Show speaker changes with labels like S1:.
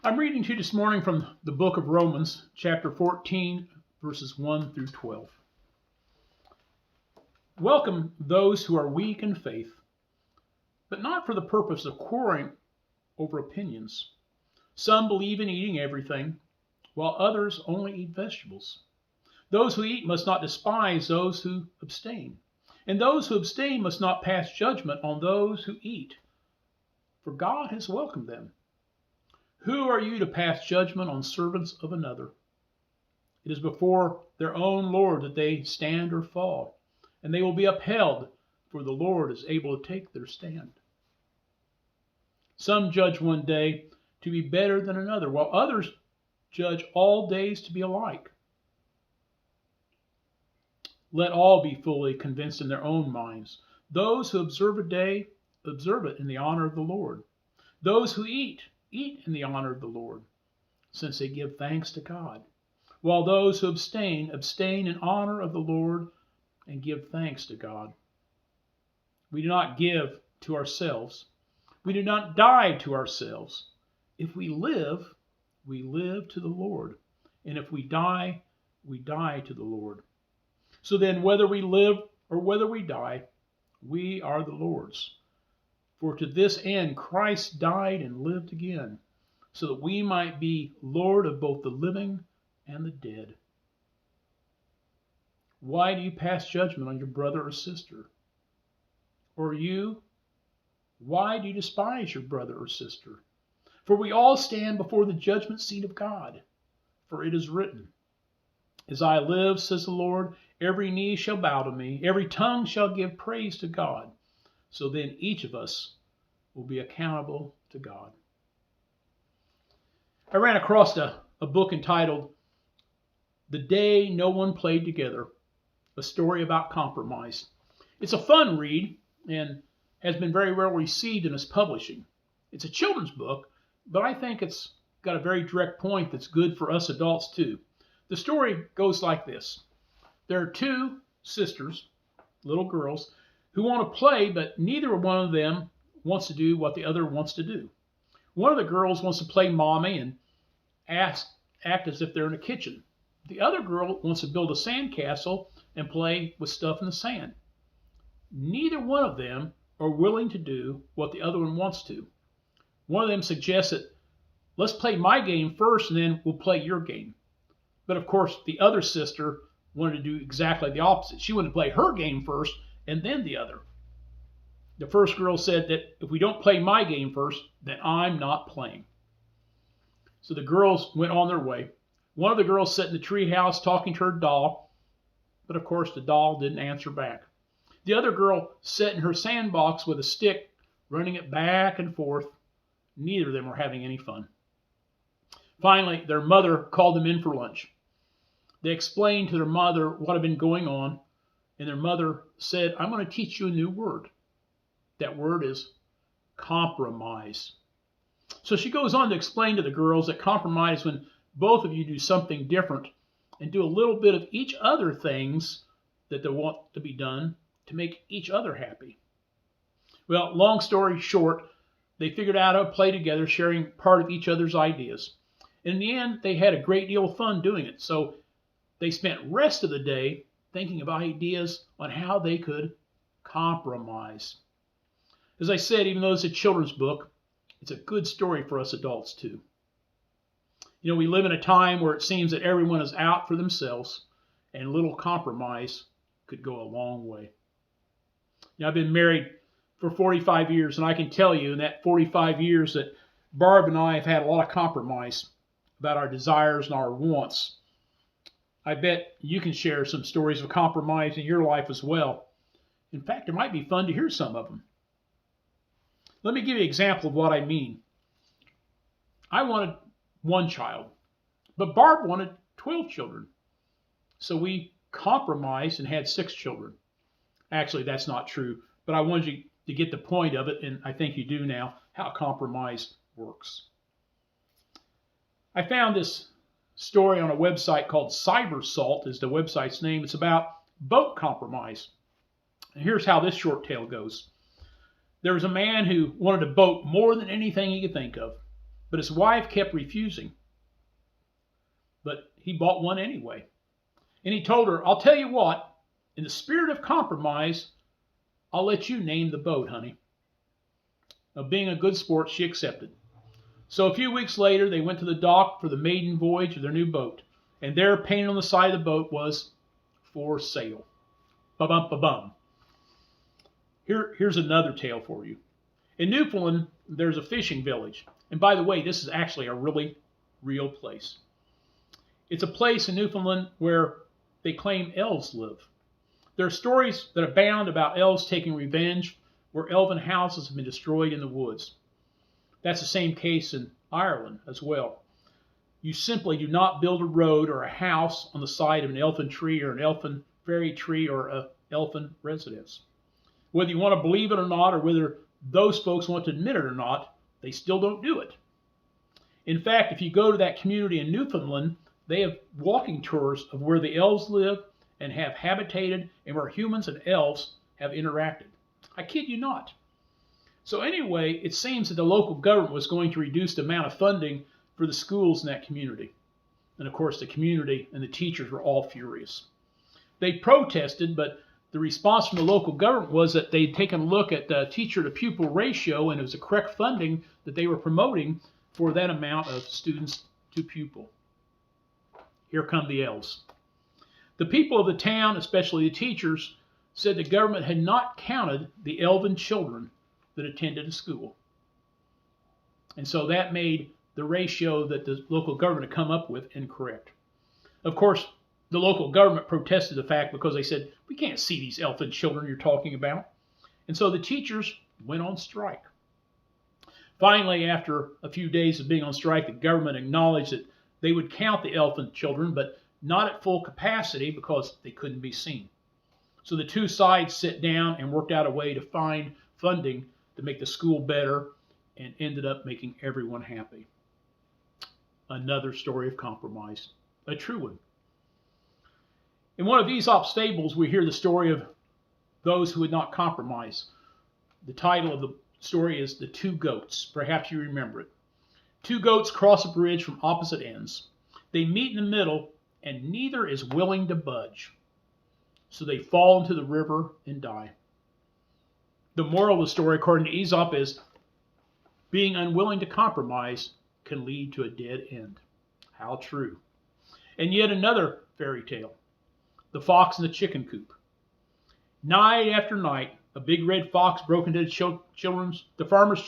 S1: I'm reading to you this morning from the book of Romans, chapter 14, verses 1 through 12. Welcome those who are weak in faith, but not for the purpose of quarreling over opinions. Some believe in eating everything, while others only eat vegetables. Those who eat must not despise those who abstain, and those who abstain must not pass judgment on those who eat, for God has welcomed them. Who are you to pass judgment on servants of another? It is before their own Lord that they stand or fall, and they will be upheld, for the Lord is able to take their stand. Some judge one day to be better than another, while others judge all days to be alike. Let all be fully convinced in their own minds. Those who observe a day, observe it in the honor of the Lord. Those who eat, eat in the honor of the Lord, since they give thanks to God. While those who abstain, abstain in honor of the Lord and give thanks to God. We do not give to ourselves. We do not die to ourselves. If we live to the Lord. And if we die to the Lord. So then, whether we live or whether we die, we are the Lord's. For to this end Christ died and lived again, so that we might be Lord of both the living and the dead. Why do you pass judgment on your brother or sister? Or you, why do you despise your brother or sister? For we all stand before the judgment seat of God. For it is written, As I live, says the Lord, every knee shall bow to me, every tongue shall give praise to God. So then each of us will be accountable to God. I ran across a book entitled The Day No One Played Together, a story about compromise. It's a fun read and has been very well received in its publishing. It's a children's book, but I think it's got a very direct point that's good for us adults too. The story goes like this. There are two sisters, little girls, who want to play, but neither one of them wants to do what the other wants to do. One of the girls wants to play mommy and act as if they're in a kitchen. The other girl wants to build a sandcastle and play with stuff in the sand. Neither one of them are willing to do what the other one wants to. One of them suggests that let's play my game first and then we'll play your game. But of course, the other sister wanted to do exactly the opposite. She wanted to play her game first and then the other. The first girl said that if we don't play my game first, then I'm not playing. So the girls went on their way. One of the girls sat in the treehouse talking to her doll, but of course the doll didn't answer back. The other girl sat in her sandbox with a stick, running it back and forth. Neither of them were having any fun. Finally, their mother called them in for lunch. They explained to their mother what had been going on, and their mother said, I'm going to teach you a new word. That word is compromise. So she goes on to explain to the girls that compromise when both of you do something different and do a little bit of each other things that they want to be done to make each other happy. Well, long story short, they figured out how to play together, sharing part of each other's ideas. And in the end, they had a great deal of fun doing it. So they spent the rest of the day thinking of ideas on how they could compromise. As I said, even though it's a children's book, it's a good story for us adults too. You know, we live in a time where it seems that everyone is out for themselves, and a little compromise could go a long way. You know, I've been married for 45 years, and I can tell you in that 45 years that Barb and I have had a lot of compromise about our desires and our wants. I bet you can share some stories of compromise in your life as well. In fact, it might be fun to hear some of them. Let me give you an example of what I mean. I wanted one child, but Barb wanted 12 children. So we compromised and had 6 children. Actually, that's not true, but I wanted you to get the point of it, and I think you do now, how compromise works. I found this story on a website called Cybersalt is the website's name. It's about boat compromise. And here's how this short tale goes. There was a man who wanted a boat more than anything he could think of. but his wife kept refusing. But he bought one anyway. And he told her, I'll tell you what, in the spirit of compromise, I'll let you name the boat, honey. Now, being a good sport, she accepted. So a few weeks later, they went to the dock for the maiden voyage of their new boat. And there, painted on the side of the boat, was "For Sale." Ba-bum, ba-bum. Here's another tale for you. In Newfoundland, there's a fishing village. And by the way, this is actually a really real place. It's a place in Newfoundland where they claim elves live. There are stories that abound about elves taking revenge where elven houses have been destroyed in the woods. That's the same case in Ireland as well. You simply do not build a road or a house on the side of an elfin tree or an elfin fairy tree or an elfin residence. Whether you want to believe it or not, or whether those folks want to admit it or not, they still don't do it. In fact, if you go to that community in Newfoundland, they have walking tours of where the elves live and have habitated and where humans and elves have interacted. I kid you not. So anyway, it seems that the local government was going to reduce the amount of funding for the schools in that community. And of course, the community and the teachers were all furious. They protested, but the response from the local government was that they'd taken a look at the teacher-to-pupil ratio, and it was the correct funding that they were promoting for that amount of students to pupil. Here come the elves. The people of the town, especially the teachers, said the government had not counted the elven children that attended a school. And so that made the ratio that the local government had come up with incorrect. Of course, the local government protested the fact because they said, we can't see these elfin children you're talking about. And so the teachers went on strike. Finally, after a few days of being on strike, the government acknowledged that they would count the elfin children, but not at full capacity because they couldn't be seen. So the two sides sat down and worked out a way to find funding to make the school better, and ended up making everyone happy. Another story of compromise, a true one. In one of Aesop's fables, we hear the story of those who would not compromise. The title of the story is The Two Goats. Perhaps you remember it. Two goats cross a bridge from opposite ends. They meet in the middle, and neither is willing to budge. So they fall into the river and die. The moral of the story, according to Aesop, is being unwilling to compromise can lead to a dead end. How true. And yet another fairy tale, The Fox and the Chicken Coop. Night after night, a big red fox broke into the farmer's